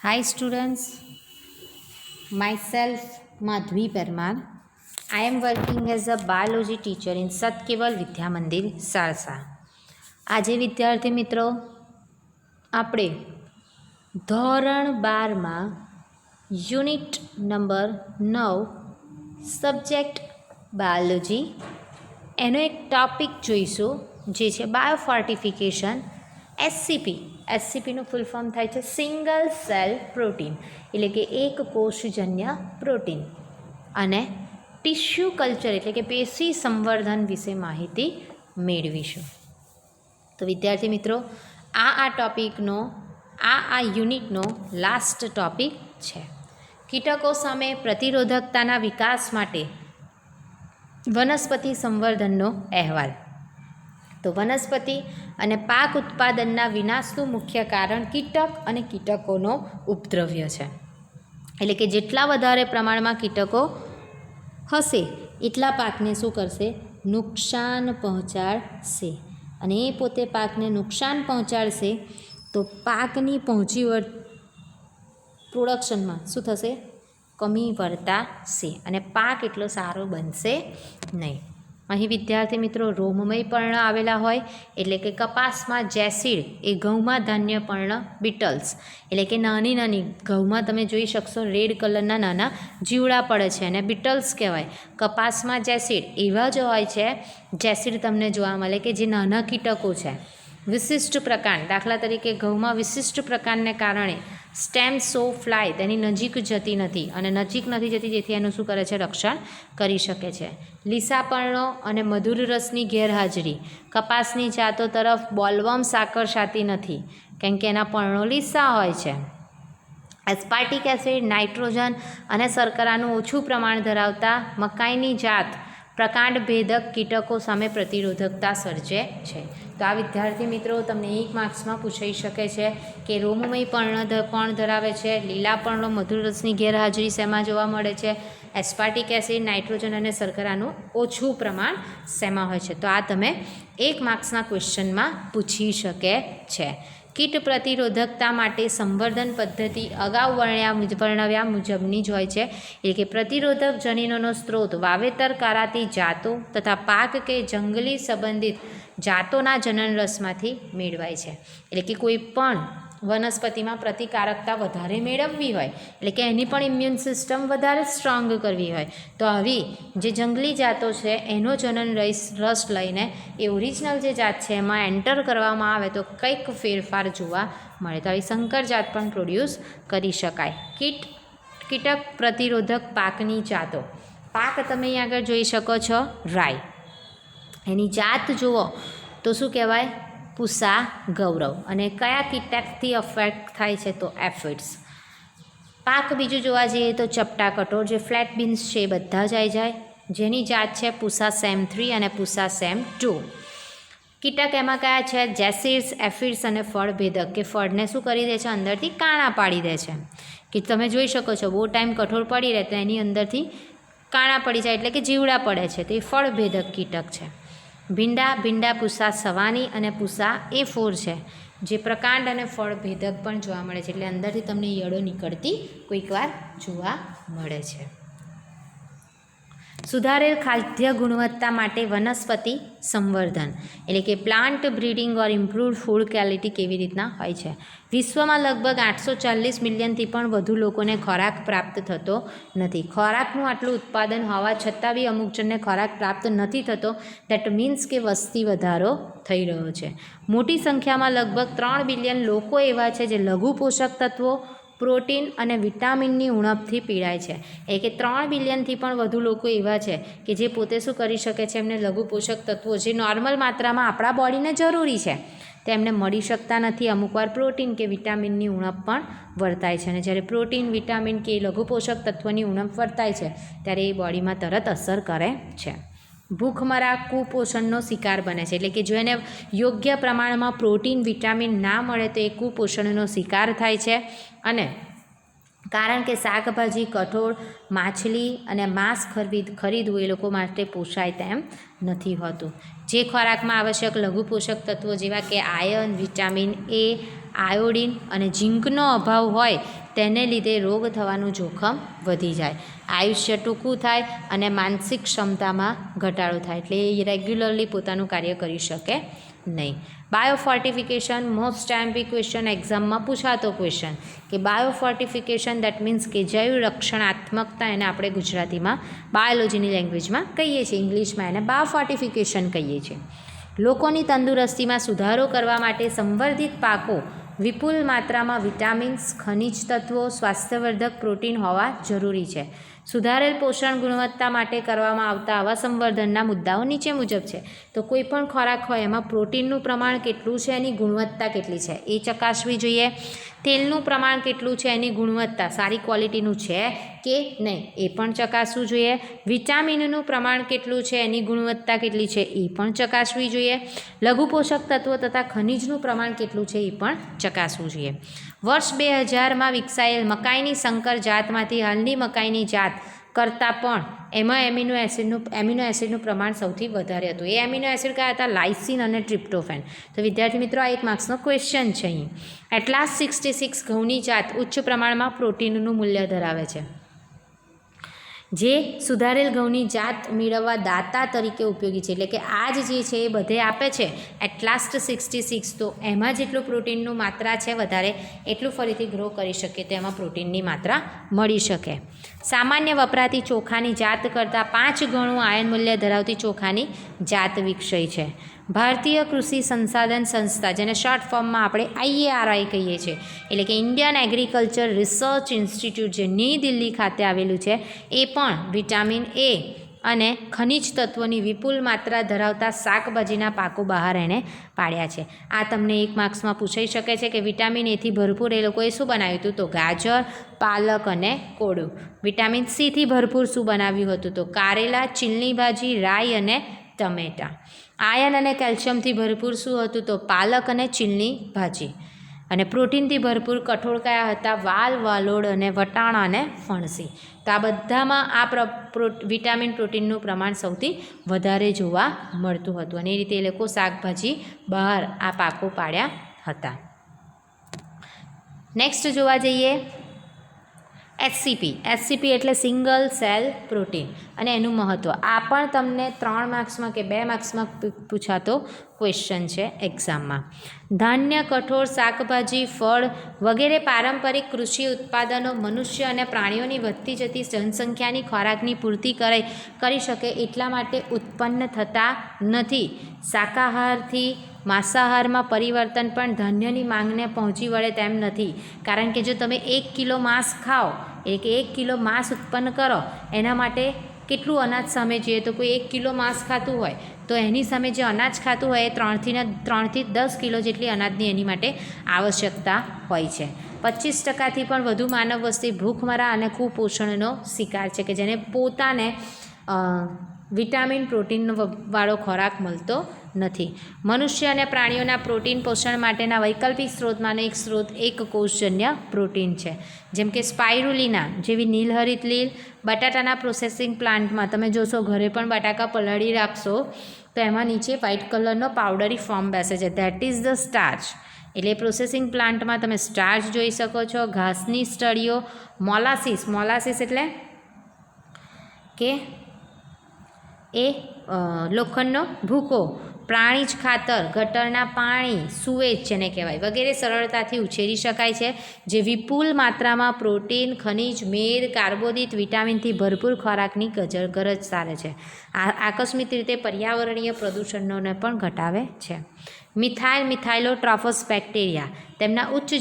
Hi students, myself Madhvi Parmar. I am working as a biology teacher in સતકેવલ Vidya Mandir Sarsa. આજે વિદ્યાર્થી મિત્રો આપણે ધોરણ 12માં યુનિટ નંબર 9 સબ્જેક્ટ બાયોલોજી એનો એક ટોપિક જોઈશું જે છે બાયોફોર્ટિફિકેશન એસસીપીનું ફૂલ ફોર્મ થાય છે સિંગલ સેલ પ્રોટીન એટલે કે એક કોષજન્ય પ્રોટીન અને ટિશ્યુ કલ્ચર એટલે કે પેશી સંવર્ધન વિશે માહિતી મેળવીશું. તો વિદ્યાર્થી મિત્રો આ ટોપિકનો આ યુનિટનો લાસ્ટ ટોપિક છે. કીટકો સામે પ્રતિરોધકતાના વિકાસ માટે વનસ્પતિ સંવર્ધનનો અહેવાલ. તો વનસ્પતિ અને પાક ઉત્પાદનના વિનાશનું મુખ્ય કારણ કીટક અને કીટકોનો ઉપદ્રવ્ય છે. એટલે કે જેટલા વધારે પ્રમાણમાં કીટકો હશે એટલા પાકને શું કરશે? નુકસાન પહોંચાડશે. અને એ પોતે પાકને નુકસાન પહોંચાડશે તો પાકની પ્રોડક્શનમાં શું થશે? કમી વર્તાશે અને પાક એટલો સારો બનશે નહીં. અહીં વિદ્યાર્થી મિત્રો રોમમય પર્ણ આવેલા હોય એટલે કે કપાસમાં જેસીડ એ ઘઉંમાં ધાન્ય પર્ણ બીટલ્સ એટલે કે નાની નાની ઘઉંમાં તમે જોઈ શકશો રેડ કલરના નાના જીવડા પડે છે અને બીટલ્સ કહેવાય. કપાસમાં જેસીડ એવા જ હોય છે, જેસીડ તમને જોવા મળે કે જે નાના કીટકો છે વિશિષ્ટ પ્રકાર. દાખલા તરીકે ઘઉંમાં વિશિષ્ટ પ્રકારને કારણે સ્ટેમ સો ફ્લાય તેની નજીક જતી નથી અને નજીક નથી જતી જેથી એનું શું કરે છે? રક્ષણ કરી શકે છે. લીસાપર્ણો અને મધુર રસની ગેરહાજરી કપાસની જાતો તરફ બોલવર્મ્સ આકર્ષાતી નથી કેમ કે એના પર્ણો લીસા હોય છે. એસ્પાર્ટિક એસિડ, નાઇટ્રોજન અને શર્કરાનું ઓછું પ્રમાણ ધરાવતા મકાઈની જાત પ્રકાંડ ભેદક કીટકો સામે પ્રતિરોધકતા સર્જે છે. તો આ વિદ્યાર્થી મિત્રો તમને 1 માર્ક્સમાં પૂછાઈ શકે છે કે રોમમય પર્ણ ધરાવે છે. લીલા પર્ણો મધુર રસની ગેરહાજરી શેમાં જોવા મળે છે? એસ્પાર્ટિક એસિડ, નાઇટ્રોજન અને શર્કરાનું ઓછું પ્રમાણ શેમાં હોય છે? તો આ તમે 1 માર્ક્સના ક્વેશ્ચનમાં પૂછી શકે છે. કીટ પ્રતિરોધકતા માટે સંવર્ધન પદ્ધતિ અગાઉ વર્ણવ્યા મુજબની જ હોય છે. એટલે કે પ્રતિરોધક જનીનોનો સ્ત્રોત વાવેતર કરાતી જાતો તથા પાક કે જંગલી સંબંધિત જાતોના જનનરસમાંથી મેળવાય છે. એટલે કે કોઈ પણ વનસ્પતિમાં પ્રતિકારકતા વધારે મેળવવી હોય એટલે કે એની પણ ઇમ્યુન સિસ્ટમ વધારે સ્ટ્રોંગ કરવી હોય તો આવી જે જંગલી જાતો છે એનો જનન રસ લઈને એ ઓરિજિનલ જે જાત છે એમાં એન્ટર કરવામાં આવે તો કંઈક ફેરફાર જોવા મળે. તો આવી સંકર જાત પણ પ્રોડ્યુસ કરી શકાય. કીટક પ્રતિરોધક પાકની જાતો. પાક તમે અહીં આગળ જોઈ શકો છો રાઈ. એની જાત જુઓ તો શું કહેવાય? પૂષા ગૌરવ. અને કયા કીટકથી અફેક્ટ થાય છે? તો એફિડ્સ. પાક બીજું જોવા જઈએ તો ચપટા કઠોળ જે ફ્લેટ બીન્સ છે એ બધા જ આવી જાય જેની જાત છે પૂષા સેમ 3 અને પૂષા સેમ 2. કીટક એમાં કયા છે? જેસીડ્સ, એફિડ્સ અને ફળભેદક કે ફળને શું કરી દે છે? અંદરથી કાણા પાડી દે છે. કે તમે જોઈ શકો છો બહુ ટાઈમ કઠોળ પડી રહે તો એની અંદરથી કાણા પડી જાય એટલે કે જીવડા પડે છે તો એ ફળભેદક કીટક છે. ભીંડા પૂષા સવાની અને પૂષા A4 છે જે પ્રકાંડ અને ફળભેદક પણ જોવા મળે છે એટલે અંદરથી તમને ઈયળો નીકળતી કોઈક વાર જોવા મળે છે. સુધારેલ ખાદ્ય ગુણવત્તા માટે વનસ્પતિ સંવર્ધન એટલે કે પ્લાન્ટ બ્રીડિંગ ઓર ઇમ્પ્રૂવડ ફૂડ ક્વોલિટી કેવી રીતના હોય છે? વિશ્વમાં લગભગ 840 મિલિયનથી પણ વધુ લોકોને ખોરાક પ્રાપ્ત થતો નથી. ખોરાકનું આટલું ઉત્પાદન હોવા છતાં બી અમુક જણને ખોરાક પ્રાપ્ત નથી થતો. દેટ મીન્સ કે વસ્તી વધારો થઈ રહ્યો છે. મોટી સંખ્યામાં લગભગ 3 બિલિયન લોકો એવા છે જે લઘુ પોષક તત્વો, પ્રોટીન અને વિટામિનની ઉણપથી પીડાય છે. એટલે કે 3 બિલિયનથી પણ વધુ લોકો એવા છે કે જે પોતે શું કરી શકે છે? એમને લઘુ પોષક તત્વો જે નોર્મલ માત્રામાં આપણા બોડીને જરૂરી છે તેમને મળી શકતા નથી. અમુકવાર પ્રોટીન કે વિટામિનની ઉણપ પણ વર્તાય છે અને જ્યારે પ્રોટીન, વિટામિન કે લઘુ પોષક તત્વોની ઉણપ વર્તાય છે ત્યારે એ બોડીમાં તરત અસર કરે છે. ભૂખમરા કુપોષણનો શિકાર બને છે. એટલે કે જો એને યોગ્ય પ્રમાણમાં પ્રોટીન, વિટામિન ના મળે તો એ કુપોષણનો શિકાર થાય છે. અને કારણ કે શાકભાજી, કઠોળ, માછલી અને માંસ ખરીદવું એ લોકો માટે પોષાય તેમ નથી હોતું. જે ખોરાકમાં આવશ્યક લઘુ પોષક તત્વો જેવા કે આયર્ન, વિટામિન A, આયોડિન અને ઝીંકનો અભાવ હોય તેને લીધે રોગ થવાનું જોખમ વધી જાય, આયુષ્ય ટૂંકું થાય અને માનસિક ક્ષમતામાં ઘટાડો થાય, એટલે એ રેગ્યુલરલી પોતાનું કાર્ય કરી શકે નહીં. બાયોફોર્ટિફિકેશન મોસ્ટ ટાઈમ ક્વેશ્ચન, એક્ઝામમાં પૂછાતો ક્વેશ્ચન કે બાયોફોર્ટિફિકેશન દેટ મીન્સ કે જૈવ રક્ષણાત્મકતા, એને આપણે ગુજરાતીમાં બાયોલોજીની લેંગ્વેજમાં કહીએ છીએ, ઇંગ્લિશમાં એને બાયોફોર્ટિફિકેશન કહીએ છીએ. લોકોની તંદુરસ્તીમાં સુધારો કરવા માટે સંવર્ધિત પાકો વિપુલ માત્રામાં વિટામિન્સ, ખનિજ તત્વો, સ્વાસ્થ્યવર્ધક પ્રોટીન હોવા જરૂરી છે. સુધારેલ પોષણ ગુણવત્તા માટે કરવામાં આવતા આવા સંવર્ધનના મુદ્દાઓ નીચે મુજબ છે. તો કોઈ પણ ખોરાક હોય એમાં પ્રોટીનનું પ્રમાણ કેટલું છે, એની ગુણવત્તા કેટલી છે એ ચકાસવી જોઈએ. તેલનું પ્રમાણ કેટલું છે, એની ગુણવત્તા સારી ક્વોલિટીનું છે કે નહીં એ પણ ચકાસવું જોઈએ. વિટામિનનું પ્રમાણ કેટલું છે, એની ગુણવત્તા કેટલી છે એ પણ ચકાસવી જોઈએ. લઘુ પોષક તત્વો તથા ખનિજનું પ્રમાણ કેટલું છે એ પણ ચકાસવું જોઈએ. વર્ષ 2000માં વિકસાયેલ મકાઈની સંકર જાતમાંથી હાલની મકાઈની જાત કરતાં પણ એમાં એમિનો એસિડનું પ્રમાણ સૌથી વધારે હતું. એ એમિનો એસિડ કયા હતા? લાઇસિન અને ટ્રિપ્ટોફેન. તો વિદ્યાર્થી મિત્રો, આ એક માર્ક્સનો ક્વેશ્ચન છે. અહીં એટલાસ 66 ઘઉંની જાત ઉચ્ચ પ્રમાણમાં પ્રોટીનનું મૂલ્ય ધરાવે છે. જે સુધારેલ ઘઉંની જાત મેળવવા દાતા તરીકે ઉપયોગી છે, એટલે કે આ જે છે એ બધે આપે છે એટલાસ્ટ 66, તો એમાં જેટલું પ્રોટીનનું માત્રા છે વધારે એટલું ફરીથી ગ્રો કરી શકે, તો એમાં પ્રોટીનની માત્રા મળી શકે. સામાન્ય વપરાતી ચોખાની જાત કરતાં 5 ગણું આયન મૂલ્ય ધરાવતી ચોખાની જાત વિકસાઈ છે. ભારતીય કૃષિ સંસાધન સંસ્થા, જેને શોર્ટ ફોર્મમાં આપણે IARI કહીએ છીએ, એટલે કે ઇન્ડિયન એગ્રીકલ્ચર રિસર્ચ ઇન્સ્ટિટ્યૂટ, જે ન્યૂ દિલ્હી ખાતે આવેલું છે, એ પણ વિટામિન A અને ખનિજ તત્વોની વિપુલ માત્રા ધરાવતા શાકભાજીના પાકો બહાર એણે પાડ્યા છે. આ તમને એક માર્ક્સમાં પૂછાઈ શકે છે કે વિટામિન એથી ભરપૂર એ લોકોએ શું બનાવ્યું હતું? તો ગાજર, પાલક અને કોળું. વિટામિન Cથી ભરપૂર શું બનાવ્યું હતું? તો કારેલા, ચીલની ભાજી, રાઈ અને ટમેટા. આયર્ન અને કેલ્શિયમથી ભરપૂર શું હતું? તો પાલક અને ચીલની ભાજી. અને પ્રોટીનથી ભરપૂર કઠોળ કયા હતા? વાલ, વાલોડ અને વટાણા અને ફણસી. તો આ બધામાં આ વિટામિન પ્રોટીનનું પ્રમાણ સૌથી વધારે જોવા મળતું હતું, અને એ રીતે એ લોકો શાકભાજી બહાર આ પાકો પાડ્યા હતા. નેક્સ્ટ જોવા જઈએ SCP એટલે સિંગલ સેલ પ્રોટીન, અને એનું મહત્ત્વ. આ પણ તમને 3 માર્ક્સમાં કે 2 માર્ક્સમાં પૂછાતો ક્વેશ્ચન છે એક્ઝામમાં. ધાન્ય, કઠોળ, શાકભાજી, ફળ વગેરે પારંપરિક કૃષિ ઉત્પાદનો મનુષ્ય અને પ્રાણીઓની વધતી જતી જનસંખ્યાની ખોરાકની પૂર્તિ કરી શકે એટલા માટે ઉત્પન્ન થતા નથી. શાકાહારથી માંસાહારમાં પરિવર્તન પણ ધાન્યની માંગને પહોંચી વળે તેમ નથી, કારણ કે જો તમે 1 કિલો માંસ ખાઓ, એટલે કે 1 કિલો માંસ ઉત્પન્ન કરો, એના માટે કેટલું અનાજ સામે જોઈએ? તો કોઈ 1 કિલો માંસ ખાતું હોય તો એની સામે જે અનાજ ખાતું હોય એ 3થી 10 કિલો જેટલી અનાજની એની માટે આવશ્યકતા હોય છે. 25%થી પણ વધુ માનવ વસ્તી ભૂખમરા અને કુપોષણનો શિકાર છે, કે જેને પોતાને વિટામિન પ્રોટીનવાળો ખોરાક મળતો નથી. મનુષ્ય અને પ્રાણીઓના પ્રોટીન પોષણ માટેના વૈકલ્પિક સ્ત્રોતમાંનો એક સ્ત્રોત એકકોષજન્ય પ્રોટીન છે, જેમ કે સ્પાઇરુલિના જેવી નીલહરિત લીલ. બટાટાના પ્રોસેસિંગ પ્લાન્ટમાં તમે જોશો, ઘરે પણ બટાકા પલાળી રાખશો તો એમાં નીચે વ્હાઇટ કલરનો પાવડરી ફોર્મ બેસે છે, ધેટ ઇઝ ધ સ્ટાર્ચ. એટલે પ્રોસેસિંગ પ્લાન્ટમાં તમે સ્ટાર્ચ જોઈ શકો છો. ઘાસની સ્ટડીઓ, મોલાસીસ એટલે કે એ લોખંડનો ભૂકો, પ્રાણીજ ખાતર, ગટરના પાણી, સુએજ જેને કહેવાય, વગેરે સરળતાથી ઉછેરી શકાય છે, જે વિપુલ માત્રામાં પ્રોટીન, ખનિજ, મેદ, કાર્બોદિત, વિટામિનથી ભરપૂર ખોરાકની ગરજ સારે છે. આ આકસ્મિક રીતે પર્યાવરણીય પ્રદૂષણોને પણ ઘટાડે છે. મિથાઇલોટ્રોફસ બેક્ટેરિયા તેમના ઉચ્ચ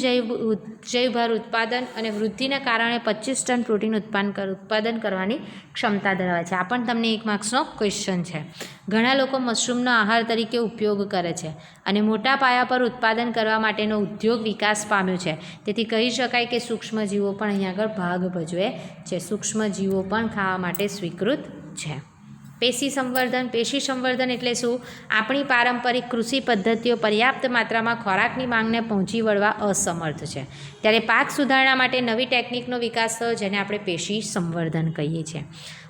જૈવભાર ઉત્પાદન અને વૃદ્ધિને કારણે 25 ટન પ્રોટીન ઉત્પાદન કરવાની ક્ષમતા ધરાવે છે. આ પણ તમને 1 માર્ક્સનો ક્વેશ્ચન છે. ઘણા લોકો મશરૂમનો આહાર તરીકે ઉપયોગ કરે છે અને મોટા પાયા પર ઉત્પાદન કરવા માટેનો ઉદ્યોગ વિકાસ પામ્યો છે. તેથી કહી શકાય કે સૂક્ષ્મજીવો પણ અહીં આગળ ભાગ ભજવે છે. સૂક્ષ્મજીવો પણ ખાવા માટે સ્વીકૃત છે. પેશી સંવર્ધન એટલે શું? આપણી પારંપરિક કૃષિ પદ્ધતિઓ પર્યાપ્ત માત્રામાં ખોરાકની માંગને પહોંચી વળવા અસમર્થ છે, ત્યારે પાક સુધારણા માટે નવી ટેકનિકનો વિકાસ થયો, જેને આપણે પેશી સંવર્ધન કહીએ છીએ.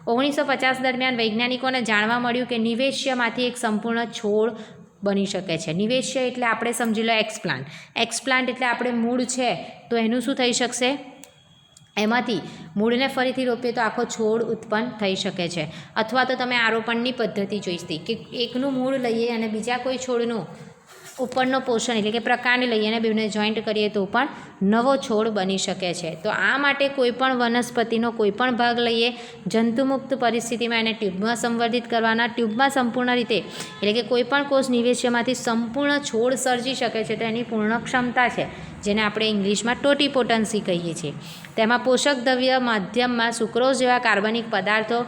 1950 દરમિયાન વૈજ્ઞાનિકોને જાણવા મળ્યું કે નિવેશ્યમાંથી એક સંપૂર્ણ છોડ બની શકે છે. નિવેશ્ય એટલે આપણે સમજી લો એક્સપ્લાન્ટ એટલે આપણે મૂળ છે, તો એનું શું થઈ શકશે? એમાંથી મૂળને ફરીથી રોપીએ તો આખો છોડ ઉત્પન્ન થઈ શકે છે. અથવા તો તમે આરોપણની પદ્ધતિ જોઈ હતી કે એકનું મૂળ લઈએ અને બીજા કોઈ છોડનું ઉપરનો પોષણ એટલે કે પ્રકાંડ લઈએ અને બેને જોઈન્ટ કરીએ તો પણ નવો છોડ બની શકે છે. તો આ માટે કોઈપણ વનસ્પતિનો કોઈપણ ભાગ લઈએ, જંતુમુક્ત પરિસ્થિતિમાં એને ટ્યુબમાં સંવર્ધિત કરવાના. ટ્યુબમાં સંપૂર્ણ રીતે એટલે કે કોઈપણ કોષ નિવેશ્યમાંથી સંપૂર્ણ છોડ સર્જી શકે છે તો એની પૂર્ણ ક્ષમતા છે, જેને આપણે ઇંગ્લિશમાં ટોટીપોટન્સી કહીએ છીએ. તેમાં પોષક દ્રવ્ય માધ્યમમાં સુક્રોઝ જેવા કાર્બનિક પદાર્થો,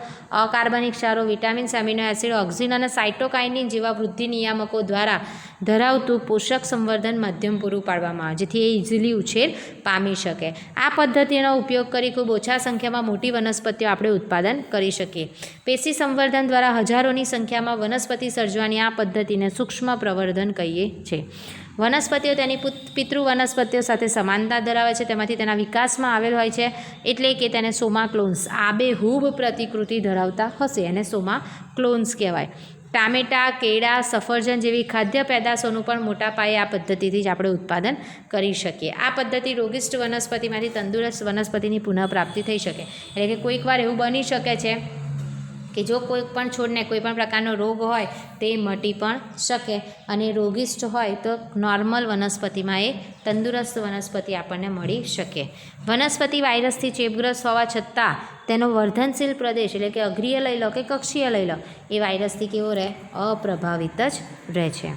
અકાર્બનિક ક્ષારો, વિટામિન્સ, એમિનો એસિડ, ઓક્સિજન અને સાઇટોકાઇનિન જેવા વૃદ્ધિ નિયામકો દ્વારા ધરાવતું પોષક સંવર્ધન માધ્યમ પૂરું પાડવામાં આવે, જેથી એ ઇઝીલી ઉછેર પામી શકે. આ પદ્ધતિનો ઉપયોગ કરી ખૂબ ઓછા સંખ્યામાં મોટી વનસ્પતિઓ આપણે ઉત્પાદન કરી શકીએ. પેશી સંવર્ધન દ્વારા હજારોની સંખ્યામાં વનસ્પતિ સર્જવાની આ પદ્ધતિને સૂક્ષ્મ પ્રવર્ધન કહીએ છીએ. વનસ્પતિઓ તેની પિતૃ વનસ્પતિઓ સાથે સમાનતા ધરાવે છે, તેમાંથી તેના વિકાસમાં આવેલ હોય છે, એટલે કે તેને સોમા ક્લોન્સ આબેહૂબ પ્રતિકૃતિ ધરાવતા હશે એને સોમા ક્લોન્સ કહેવાય. ટામેટાં, કેળા, સફરજન જેવી ખાદ્ય પેદાશોનું પણ મોટા પાયે આ પદ્ધતિથી જ આપણે ઉત્પાદન કરી શકીએ. આ પદ્ધતિ રોગિષ્ટ વનસ્પતિમાંથી તંદુરસ્ત વનસ્પતિની પુનઃપ્રાપ્તિ થઈ શકે. એટલે કે કોઈક વાર એવું બની શકે છે કે જો કોઈ પણ છોડને કોઈ પણ પ્રકારનો રોગ હોય તે મટી પણ શકે, અને રોગિષ્ટ હોય તો નોર્મલ વનસ્પતિમાં એ તંદુરસ્ત વનસ્પતિ આપણને મળી શકે. વનસ્પતિ વાયરસથી ચેપગ્રસ્ત હોવા છતાં તેનો વર્ધનશીલ પ્રદેશ એટલે કે અગ્રીય લઈ લો કે કક્ષીય લઈ લો એ વાયરસથી કેવો રહે? અપ્રભાવિત જ રહે છે.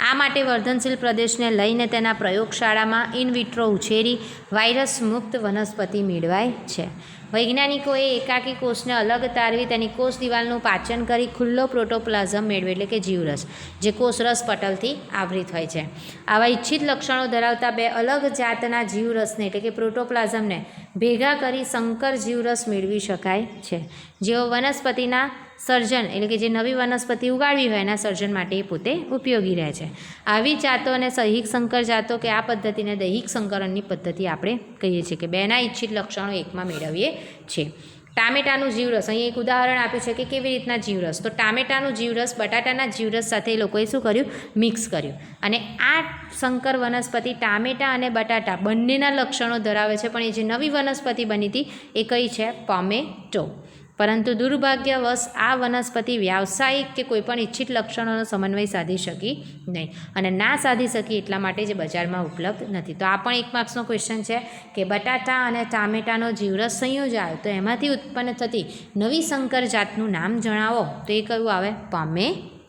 આ માટે વર્ધનશીલ પ્રદેશને લઈને તેના પ્રયોગશાળામાં ઇન વિટ્રો ઉછેરી વાયરસ મુક્ત વનસ્પતિ મેળવાય છે. વૈજ્ઞાનિકોએ એકાકી કોષને અલગ તારવી તેની કોષ દિવાલનું પાચન કરી ખુલ્લો પ્રોટોપ્લાઝમ મેળવે એટલે કે જીવરસ, જે કોષરસ પટલથી આવૃત હોય છે. આવા ઇચ્છિત લક્ષણો ધરાવતા બે અલગ જાતના જીવરસને એટલે કે પ્રોટોપ્લાઝમને ભેગા કરી સંકર જીવરસ મેળવી શકાય છે, જેઓ વનસ્પતિના સર્જન એટલે કે જે નવી વનસ્પતિ ઉગાડવી હોય એના સર્જન માટે એ પોતે ઉપયોગી રહે છે. આવી જાતો અને સૈહિક સંકર જાતો કે આ પદ્ધતિને દૈહિક સંકરણની પદ્ધતિ આપણે કહીએ છીએ કે બેના ઇચ્છિત લક્ષણો એકમાં મેળવીએ છીએ. ટામેટાનું જીવરસ, અહીં એક ઉદાહરણ આપ્યું છે કે કેવી રીતના જીવરસ. તો ટામેટાનું જીવરસ બટાટાના જીવરસ સાથે એ લોકોએ શું કર્યું? મિક્સ કર્યું, અને આ સંકર વનસ્પતિ ટામેટા અને બટાટા બંનેના લક્ષણો ધરાવે છે, પણ એ જે નવી વનસ્પતિ બની હતી એ કઈ છે? ટોમેટો. પરંતુ દુર્ભાગ્યવશ આ વનસ્પતિ વ્યાવસાયિક કે કોઈપણ ઇચ્છિત લક્ષણોનો સમન્વય સાધી શકી નહીં, અને ના સાધી શકી એટલા માટે જે બજારમાં ઉપલબ્ધ નથી. તો આ પણ 1 માર્ક્સનો ક્વેશ્ચન છે કે બટાટા અને ટામેટાનો જીવરસ સંયોજાય તો એમાંથી ઉત્પન્ન થતી નવી સંકર જાતનું નામ જણાવો, તો એ કયું આવે? ટોમેટો.